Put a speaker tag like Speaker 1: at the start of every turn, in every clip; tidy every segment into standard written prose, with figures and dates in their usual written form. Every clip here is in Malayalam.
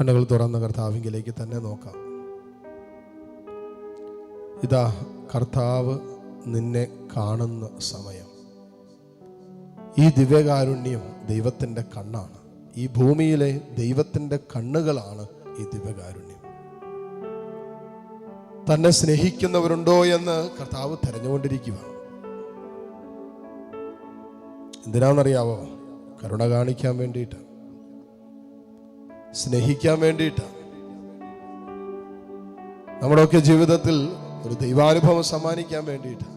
Speaker 1: കണ്ണുകൾ തുറന്ന കർത്താവിങ്കിലേക്ക് തന്നെ നോക്കാം. ഇതാ കർത്താവ് നിന്നെ കാണുന്ന സമയം. ഈ ദിവ്യകാരുണ്യം ദൈവത്തിൻ്റെ കണ്ണാണ്. ഈ ഭൂമിയിലെ ദൈവത്തിൻ്റെ കണ്ണുകളാണ് ഈ ദിവ്യകാരുണ്യം. തന്നെ സ്നേഹിക്കുന്നവരുണ്ടോ എന്ന് കർത്താവ് തിരഞ്ഞുകൊണ്ടിരിക്കുക. എന്തിനാണെന്നറിയാവോ? കരുണ കാണിക്കാൻ വേണ്ടിയിട്ട്, സ്നേഹിക്കാൻ വേണ്ടിയിട്ട്. നമ്മുടെയൊക്കെ ജീവിതത്തിൽ ഒരു ദൈവാനുഭവം സമ്മാനിക്കാൻ വേണ്ടിയിട്ട്.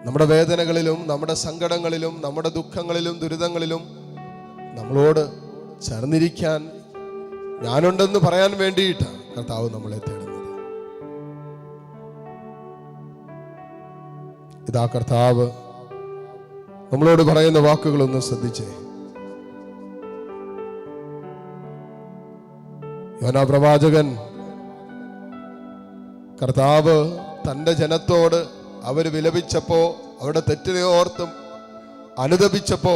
Speaker 1: നമ്മുടെ വേദനകളിലും നമ്മുടെ സങ്കടങ്ങളിലും നമ്മുടെ ദുഃഖങ്ങളിലും ദുരിതങ്ങളിലും നമ്മളോട് ചേർന്നിരിക്കാൻ ഞാനുണ്ടെന്ന് പറയാൻ വേണ്ടിയിട്ടാണ് കർത്താവ് നമ്മളെ തേടുന്നത്. ഇതാ കർത്താവ് നമ്മളോട് പറയുന്ന വാക്കുകളൊന്ന് ശ്രദ്ധിച്ചേ. യോനാ പ്രവാചകൻ, കർത്താവ് തൻ്റെ ജനത്തോട് അവർ വിലപിച്ചപ്പോ, അവരുടെ തെറ്റിനെ ഓർത്തും അനുതപിച്ചപ്പോ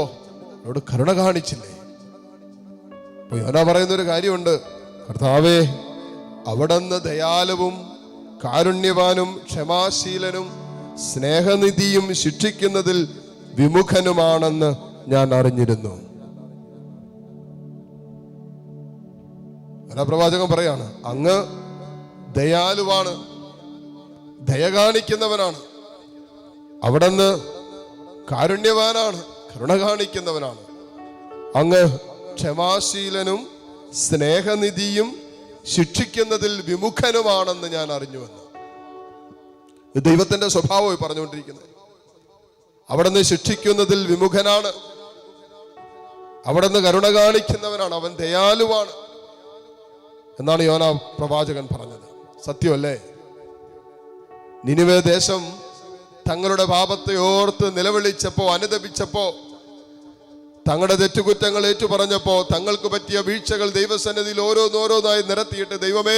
Speaker 1: അവരോട് കരുണ കാണിച്ചില്ലേ? അപ്പൊ യോനാ പറയുന്നൊരു കാര്യമുണ്ട്. കർത്താവേ, അവിടുന്ന് ദയാലുവും കാരുണ്യവാനും ക്ഷമാശീലനും സ്നേഹനിധിയും ശിക്ഷിക്കുന്നതിൽ വിമുഖനുമാണെന്ന് ഞാൻ അറിഞ്ഞിരുന്നു. പ്രവാചകൻ പറയാണ്, അങ്ങ് ദയാലുവാണ്, ദയ കാണിക്കുന്നവനാണ്. അവിടുന്ന് കാരുണ്യവാനാണ്, കരുണ കാണിക്കുന്നവനാണ്. അങ്ങ് ക്ഷമാശീലനും സ്നേഹനിധിയും ശിക്ഷിക്കുന്നതിൽ വിമുഖനുമാണെന്ന് ഞാൻ അറിഞ്ഞുവെന്ന്. ദൈവത്തിന്റെ സ്വഭാവമായി പറഞ്ഞുകൊണ്ടിരിക്കുന്നത്. അവിടുന്ന് ശിക്ഷിക്കുന്നതിൽ വിമുഖനാണ്, അവിടുന്ന് കരുണ കാണിക്കുന്നവനാണ്, അവൻ ദയാലുവാണ് എന്നാണ് യോനാ പ്രവാചകൻ പറഞ്ഞത്. സത്യമല്ലേ? നിനിവേ ദേശം തങ്ങളുടെ പാപത്തെ ഓർത്ത് നിലവിളിച്ചപ്പോ, അനുതപിച്ചപ്പോ, തങ്ങളുടെ തെറ്റുകുറ്റങ്ങൾ ഏറ്റുപറഞ്ഞപ്പോ, തങ്ങൾക്ക് പറ്റിയ വീഴ്ചകൾ ദൈവസന്നിധിയിൽ ഓരോന്നോരോന്നായി നിരത്തിയിട്ട്, ദൈവമേ,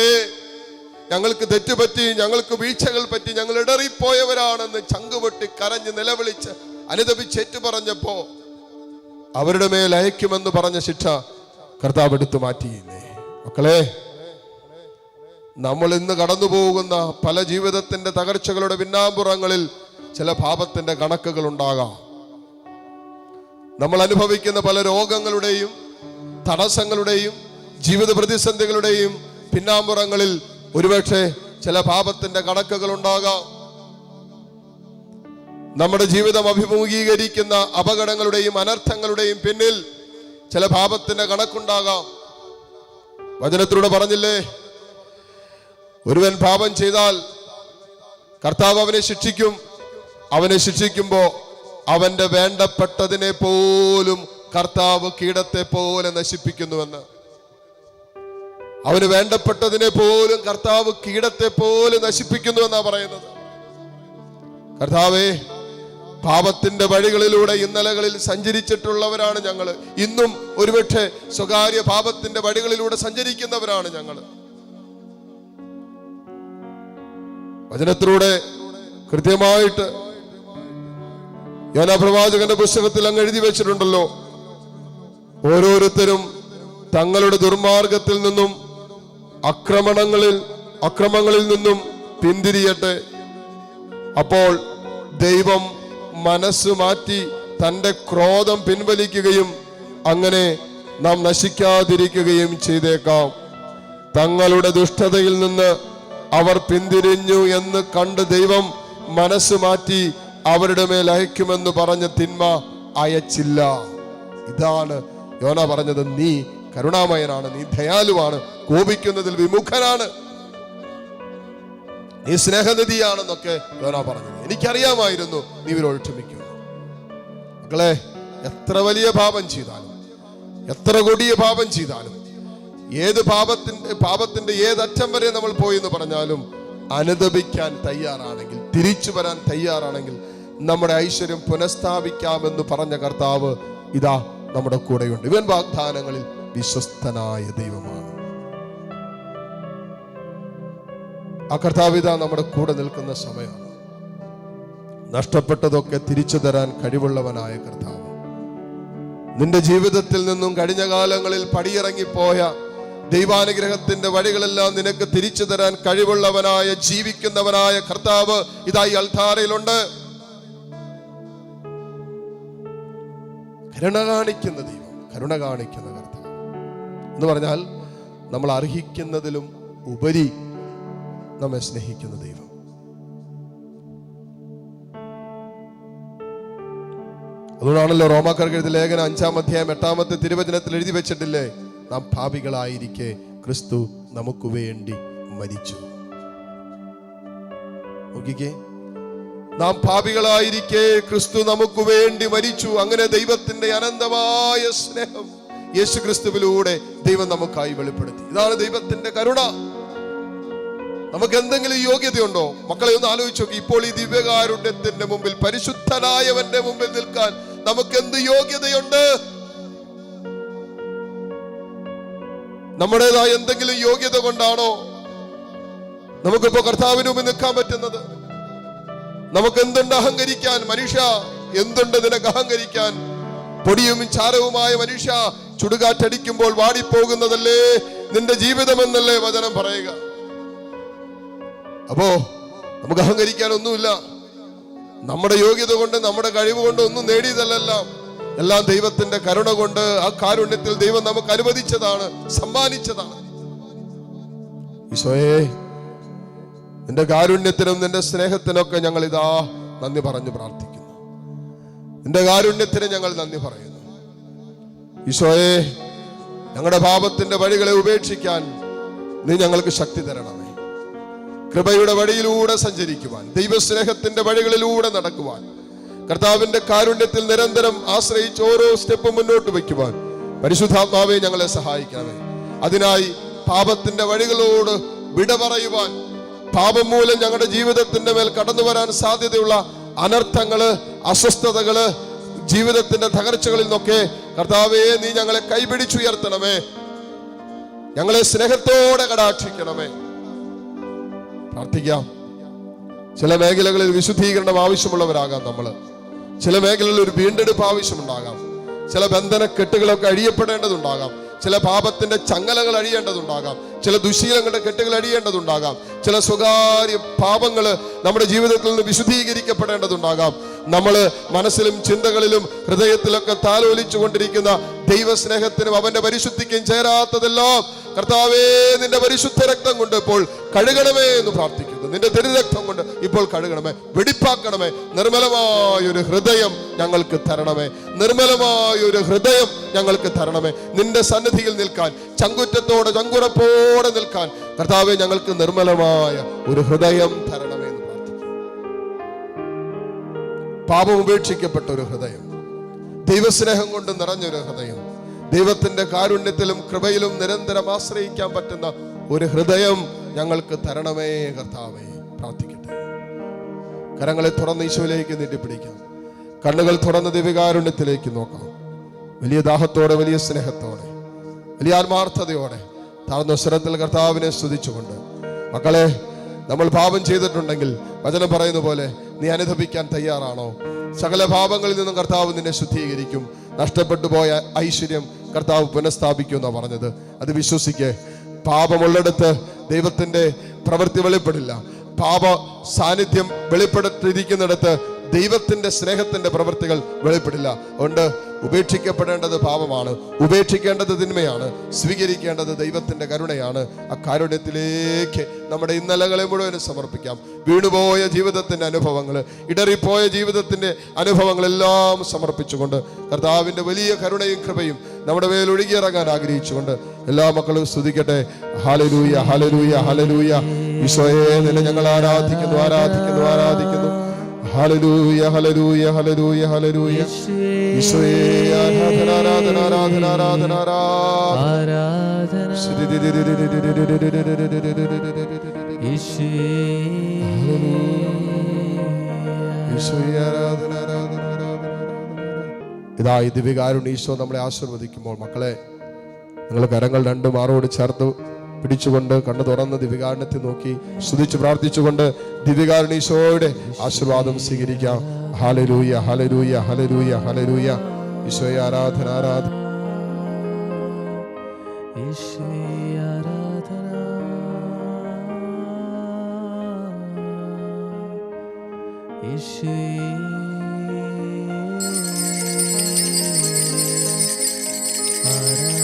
Speaker 1: ഞങ്ങൾക്ക് തെറ്റുപറ്റി, ഞങ്ങൾക്ക് വീഴ്ചകൾ പറ്റി, ഞങ്ങൾ ഇടറിപ്പോയവരാണെന്ന് ചങ്കുപൊട്ടി കരഞ്ഞ് നിലവിളിച്ച് അനുതപിച്ച് ഏറ്റുപറഞ്ഞപ്പോ അവരുടെ മേൽ അയക്കുമെന്ന് പറഞ്ഞ ശിക്ഷ കർത്താവ് എടുത്തു മാറ്റിയില്ലേ? മക്കളെ, നമ്മൾ ഇന്ന് കടന്നു പോകുന്ന പല ജീവിതത്തിന്റെ തകർച്ചകളുടെ പിന്നാമ്പുറങ്ങളിൽ ചില പാപത്തിന്റെ കണക്കുകൾ ഉണ്ടാകാം. നമ്മൾ അനുഭവിക്കുന്ന പല രോഗങ്ങളുടെയും തടസ്സങ്ങളുടെയും ജീവിത പ്രതിസന്ധികളുടെയും പിന്നാമ്പുറങ്ങളിൽ ഒരുപക്ഷെ ചില പാപത്തിന്റെ കണക്കുകൾ ഉണ്ടാകാം. നമ്മുടെ ജീവിതം അഭിമുഖീകരിക്കുന്ന അപകടങ്ങളുടെയും അനർത്ഥങ്ങളുടെയും പിന്നിൽ ചില പാപത്തിന്റെ കണക്കുണ്ടാകാം. വചനത്തിലൂടെ പറഞ്ഞില്ലേ, ഒരുവൻ പാപം ചെയ്താൽ കർത്താവ് അവനെ ശിക്ഷിക്കും. അവനെ ശിക്ഷിക്കുമ്പോ അവന്റെ വേണ്ടപ്പെട്ടതിനെ പോലും കർത്താവ് കീടത്തെ പോലെ നശിപ്പിക്കുന്നുവെന്ന്. അവന് വേണ്ടപ്പെട്ടതിനെ പോലും കർത്താവ് കീടത്തെ പോലെ നശിപ്പിക്കുന്നു എന്നാ പറയുന്നത്. കർത്താവേ, പാപത്തിന്റെ വഴികളിലൂടെ ഇന്നലകളിൽ സഞ്ചരിച്ചിട്ടുള്ളവരാണ് ഞങ്ങൾ. ഇന്നും ഒരുപക്ഷെ സ്വകാര്യ പാപത്തിന്റെ വഴികളിലൂടെ സഞ്ചരിക്കുന്നവരാണ് ഞങ്ങൾ. വചനത്തിലൂടെ കൃത്യമായിട്ട് യോനാ പ്രവാചകന്റെ പുസ്തകത്തിൽ അങ്ങ് എഴുതി വെച്ചിട്ടുണ്ടല്ലോ, ഓരോരുത്തരും തങ്ങളുടെ ദുർമാർഗത്തിൽ നിന്നും അക്രമങ്ങളിൽ നിന്നും പിന്തിരിയട്ടെ. അപ്പോൾ ദൈവം മനസ്സ് മാറ്റി തന്റെ ക്രോധം പിൻവലിക്കുകയും അങ്ങനെ നാം നശിക്കാതിരിക്കുകയും ചെയ്തേക്കാം. തങ്ങളുടെ ദുഷ്ടതയിൽ നിന്ന് അവർ പിന്തിരിഞ്ഞു എന്ന് കണ്ട് ദൈവം മനസ്സ് മാറ്റി അവരുടെ മേൽ അയക്കുമെന്ന് പറഞ്ഞ തിന്മ അയച്ചില്ല. ഇതാണ് യോനാ പറഞ്ഞത്. നീ കരുണാമയനാണ്, നീ ദയാലുവാണ്, കോപിക്കുന്നതിൽ വിമുഖനാണ്, നീ സ്നേഹനിധിയാണെന്നൊക്കെ യോനാ പറഞ്ഞത്. എനിക്കറിയാമായിരുന്നു നീ ഇവരോട് ക്ഷമിക്കും. മക്കളെ, എത്ര വലിയ പാപം ചെയ്താലും, എത്ര കൊടിയ പാപം ചെയ്താലും, ഏത് പാപത്തിന്റെ ഏതറ്റം വരെ നമ്മൾ പോയി എന്ന് പറഞ്ഞാലും അനുദപിക്കാൻ തയ്യാറാണെങ്കിൽ, തിരിച്ചു വരാൻ തയ്യാറാണെങ്കിൽ നമ്മുടെ ഐശ്വര്യം പുനഃസ്ഥാപിക്കാമെന്ന് പറഞ്ഞ കർത്താവ് ഇതാ നമ്മുടെ കൂടെയുണ്ട്. ഇവൻ വാഗ്ദാനങ്ങളിൽ വിശ്വസ്തനായ ദൈവമാണ്. ആ കർത്താവ് ഇതാ നമ്മുടെ കൂടെ നിൽക്കുന്ന സമയമാണ്. നഷ്ടപ്പെട്ടതൊക്കെ തിരിച്ചു തരാൻ കഴിവുള്ളവനായ കർത്താവ്. നിന്റെ ജീവിതത്തിൽ നിന്നും കഴിഞ്ഞ കാലങ്ങളിൽ പടിയിറങ്ങിപ്പോയ ദൈവാനുഗ്രഹത്തിന്റെ വഴികളെല്ലാം നിനക്ക് തിരിച്ചു തരാൻ കഴിവുള്ളവനായ ജീവിക്കുന്നവനായ കർത്താവ് ഇതായി അൾത്താരയിലുണ്ട്. കരുണ കാണിക്കുന്ന ദൈവം, കരുണ കാണിക്കുന്ന കർത്താവ് എന്ന് പറഞ്ഞാൽ നമ്മൾ അർഹിക്കുന്നതിലും ഉപരി നമ്മെ സ്നേഹിക്കുന്ന ദൈവം. അതുകൊണ്ടാണല്ലോ റോമാക്കാർക്ക് എഴുതിയ ലേഖനം 5-ാം അധ്യായം 8-ാമത്തെ തിരുവചനത്തിൽ എഴുതി വെച്ചിട്ടില്ലേ, നാം പാപികളായിരിക്കെ ക്രിസ്തു നമുക്ക് വേണ്ടി മരിച്ചു. നോക്കിക്കേ, നാം പാപികളായിരിക്കെ ക്രിസ്തു നമുക്ക് വേണ്ടി മരിച്ചു. അങ്ങനെ ദൈവത്തിന്റെ അനന്തമായ സ്നേഹം യേശു ക്രിസ്തുവിലൂടെ ദൈവം നമുക്കായി വെളിപ്പെടുത്തി. ഇതാണ് ദൈവത്തിന്റെ കരുണ. നമുക്ക് എന്തെങ്കിലും യോഗ്യതയുണ്ടോ? മക്കളെ ഒന്ന് ആലോചിച്ച് നോക്കി. ഇപ്പോൾ ഈ ദിവ്യകാരുണ്യത്തിന്റെ മുമ്പിൽ, പരിശുദ്ധനായവന്റെ മുമ്പിൽ നിൽക്കാൻ നമുക്ക് എന്ത് യോഗ്യതയുണ്ട്? നമ്മുടേതായ എന്തെങ്കിലും യോഗ്യത കൊണ്ടാണോ നമുക്കിപ്പോ കർത്താവിന് മുമ്പിൽ നിൽക്കാൻ പറ്റുന്നത്? നമുക്ക് എന്തുണ്ട് അഹങ്കരിക്കാൻ? മനുഷ്യ, എന്തുണ്ട് നിനക്ക് അഹങ്കരിക്കാൻ? പൊടിയും ചാരവുമായ മനുഷ്യ, ചുടുകാറ്റടിക്കുമ്പോൾ വാടിപ്പോകുന്നതല്ലേ നിന്റെ ജീവിതമെന്നല്ലേ വചനം പറയുക. അപ്പോ നമുക്ക് അഹങ്കരിക്കാൻ ഒന്നുമില്ല. നമ്മുടെ യോഗ്യത കൊണ്ട്, നമ്മുടെ കഴിവ് കൊണ്ട് ഒന്നും നേടിയതല്ലെല്ലാം. എല്ലാം ദൈവത്തിന്റെ കരുണ കൊണ്ട്, ആ കാരുണ്യത്തിൽ ദൈവം നമുക്ക് അനുവദിച്ചതാണ്, സമ്മാനിച്ചതാണ്. ഈശോയെ, നിന്റെ കാരുണ്യത്തിനും നിന്റെ സ്നേഹത്തിനൊക്കെ ഞങ്ങൾ ഇതാ നന്ദി പറഞ്ഞു പ്രാർത്ഥിക്കുന്നു. നിന്റെ കാരുണ്യത്തിന് ഞങ്ങൾ നന്ദി പറയുന്നു. ഈശോയെ, ഞങ്ങളുടെ പാപത്തിന്റെ വഴികളെ ഉപേക്ഷിക്കാൻ നീ ഞങ്ങൾക്ക് ശക്തി തരണമേ. കൃപയുടെ വഴിയിലൂടെ സഞ്ചരിക്കുവാൻ, ദൈവസ്നേഹത്തിന്റെ വഴികളിലൂടെ നടക്കുവാൻ, കർത്താവിന്റെ കാരുണ്യത്തിൽ നിരന്തരം ആശ്രയിച്ച് ഓരോ സ്റ്റെപ്പും മുന്നോട്ട് വയ്ക്കുവാൻ പരിശുദ്ധാത്മാവേ ഞങ്ങളെ സഹായിക്കണമേ. അതിനായി പാപത്തിന്റെ വഴികളോട് വിട പറയുവാൻ, പാപം മൂലം ഞങ്ങളുടെ ജീവിതത്തിന്റെ മേൽ കടന്നു വരാൻ സാധ്യതയുള്ള അനർത്ഥങ്ങള്, അസ്വസ്ഥതകള്, ജീവിതത്തിന്റെ തകർച്ചകളിൽ നിന്നൊക്കെ കർത്താവേ നീ ഞങ്ങളെ കൈപിടിച്ചുയർത്തണമേ. ഞങ്ങളെ സ്നേഹത്തോടെ കടാക്ഷിക്കണമേ. പ്രാർത്ഥിക്കാം. ചില മേഖലകളിൽ വിശുദ്ധീകരണം ആവശ്യമുള്ളവരാകാം നമ്മൾ. ചില മേഖലകളിൽ ഒരു വീണ്ടെടുപ്പ് ആവശ്യമുണ്ടാകാം. ചില ബന്ധന കെട്ടുകളൊക്കെ അഴിയപ്പെടേണ്ടതുണ്ടാകാം. ചില പാപത്തിന്റെ ചങ്ങലകൾ അഴിയേണ്ടതുണ്ടാകാം. ചില ദുശീലങ്ങളുടെ കെട്ടുകൾ അഴിയേണ്ടതുണ്ടാകാം. ചില സ്വകാര്യ പാപങ്ങൾ നമ്മുടെ ജീവിതത്തിൽ നിന്ന് വിശുദ്ധീകരിക്കപ്പെടേണ്ടതുണ്ടാകാം. നമ്മൾ മനസ്സിലും ചിന്തകളിലും ഹൃദയത്തിലൊക്കെ താലോലിച്ചു കൊണ്ടിരിക്കുന്ന ദൈവസ്നേഹത്തിനും അവന്റെ പരിശുദ്ധിക്കും ചേരാത്തതെല്ലാം കർത്താവേ നിന്റെ പരിശുദ്ധ രക്തം കൊണ്ട് ഇപ്പോൾ കഴുകണമേ എന്ന് പ്രാർത്ഥിക്കുന്നു. നിന്റെ തിരുരക്തം കൊണ്ട് ഇപ്പോൾ കഴുകണമേ, വെടിപ്പാക്കണമേ. നിർമ്മലമായൊരു ഹൃദയം ഞങ്ങൾക്ക് തരണമേ. നിർമ്മലമായൊരു ഹൃദയം ഞങ്ങൾക്ക് തരണമേ. നിന്റെ സന്നിധിയിൽ നിൽക്കാൻ, ചങ്കുറ്റത്തോടെ ചങ്കുറപ്പോടെ നിൽക്കാൻ കർത്താവേ ഞങ്ങൾക്ക് നിർമ്മലമായ ഒരു ഹൃദയം തരണമേ എന്ന് പ്രാർത്ഥിക്കുന്നു. പാപം ഉപേക്ഷിക്കപ്പെട്ട ഒരു ഹൃദയം, ദൈവസ്നേഹം കൊണ്ട് നിറഞ്ഞൊരു ഹൃദയം, ദൈവത്തിന്റെ കാരുണ്യത്തിലും കൃപയിലും നിരന്തരം ആശ്രയിക്കാൻ പറ്റുന്ന ഒരു ഹൃദയം ഞങ്ങൾക്ക് തരണമേ കർത്താവേ. പ്രാർത്ഥിക്കട്ടെ. കരങ്ങളെ തുറന്ന് ഈശോയിലേക്ക് നീട്ടിപ്പിടിക്കാം. കണ്ണുകൾ തുറന്ന് ദിവ്യകാരുണ്യത്തിലേക്ക് നോക്കാം. വലിയ ദാഹത്തോടെ, വലിയ സ്നേഹത്തോടെ, വലിയ ആത്മാർത്ഥതയോടെ താഴ്ന്ന സ്വരത്തിൽ കർത്താവിനെ സ്തുതിച്ചുകൊണ്ട്, മക്കളെ, നമ്മൾ പാപം ചെയ്തിട്ടുണ്ടെങ്കിൽ വചനം പറയുന്ന പോലെ നീ അനുതപിക്കാൻ തയ്യാറാണോ? സകല പാപങ്ങളിൽ നിന്നും കർത്താവ് നിന്നെ ശുദ്ധീകരിക്കും. നഷ്ടപ്പെട്ടു പോയ ഐശ്വര്യം കർത്താവ് പുനഃസ്ഥാപിക്കും എന്നാണ് പറഞ്ഞത്. അത് വിശ്വസിക്കേ. പാപമുള്ളിടത്ത് ദൈവത്തിന്റെ പ്രവൃത്തി വെളിപ്പെടില്ല. പാപ സാന്നിധ്യം വെളിപ്പെടുത്തിയിരിക്കുന്നിടത്ത് ദൈവത്തിന്റെ സ്നേഹത്തിന്റെ പ്രവൃത്തികൾ വെളിപ്പെടില്ല. അതുകൊണ്ട് ഉപേക്ഷിക്കപ്പെടേണ്ടത് പാപമാണ്, ഉപേക്ഷിക്കേണ്ടത് തിന്മയാണ്, സ്വീകരിക്കേണ്ടത് ദൈവത്തിന്റെ കരുണയാണ്. ആ കാരുണ്യത്തിലേക്ക് നമ്മുടെ ഇന്നലകളെ മുഴുവനും സമർപ്പിക്കാം. വീണുപോയ ജീവിതത്തിന്റെ അനുഭവങ്ങൾ, ഇടറിപ്പോയ ജീവിതത്തിന്റെ അനുഭവങ്ങളെല്ലാം സമർപ്പിച്ചുകൊണ്ട് കർത്താവിന്റെ വലിയ കരുണയും കൃപയും നമ്മുടെ മേൽ ഒഴുകിയിറങ്ങാൻ ആഗ്രഹിച്ചുകൊണ്ട് എല്ലാ മക്കളും സ്തുതിക്കട്ടെ. ഹല്ലേലൂയ, ഹല്ലേലൂയ, ഹല്ലേലൂയ. ഈശോയെ നിന്നെ ഞങ്ങൾ ആരാധിക്കുന്നു, ആരാധിക്കുന്നു, ആരാധിക്കുന്നു. ഹല്ലേലൂയ, ഹല്ലേലൂയ, ഹല്ലേലൂയ, ഹല്ലേലൂയ. ഈശോയെ ആരാധന, ആരാധന, ആരാധന, ആരാധന, ആരാധന. ഈശോയെ ആരാധന, ആരാധന, ആരാധന. ഇതാ ഈ ദിവ്യകാരുണ്യ ഈശോ നമ്മളെ ആശീർവദിക്കുമ്പോൾ മക്കളെ, നിങ്ങൾ കരങ്ങൾ രണ്ടും മാറോട് ചേർത്ത് പിടിച്ചുകൊണ്ട് കണ്ണു തുറന്ന് ദിവ്യകാരുണ്യത്തെ നോക്കി സ്തുതിച്ച് പ്രാർത്ഥിച്ചുകൊണ്ട് ദിവ്യകാരുണ്യ ഈശോയുടെ ആശീർവാദം സ്വീകരിക്കാം. ഹല്ലേലൂയ, ഹല്ലേലൂയ, ഹല്ലേലൂയ, ഹല്ലേലൂയ. ഈശോയെ ആരാധന, ആരാധന.
Speaker 2: ആരാധന.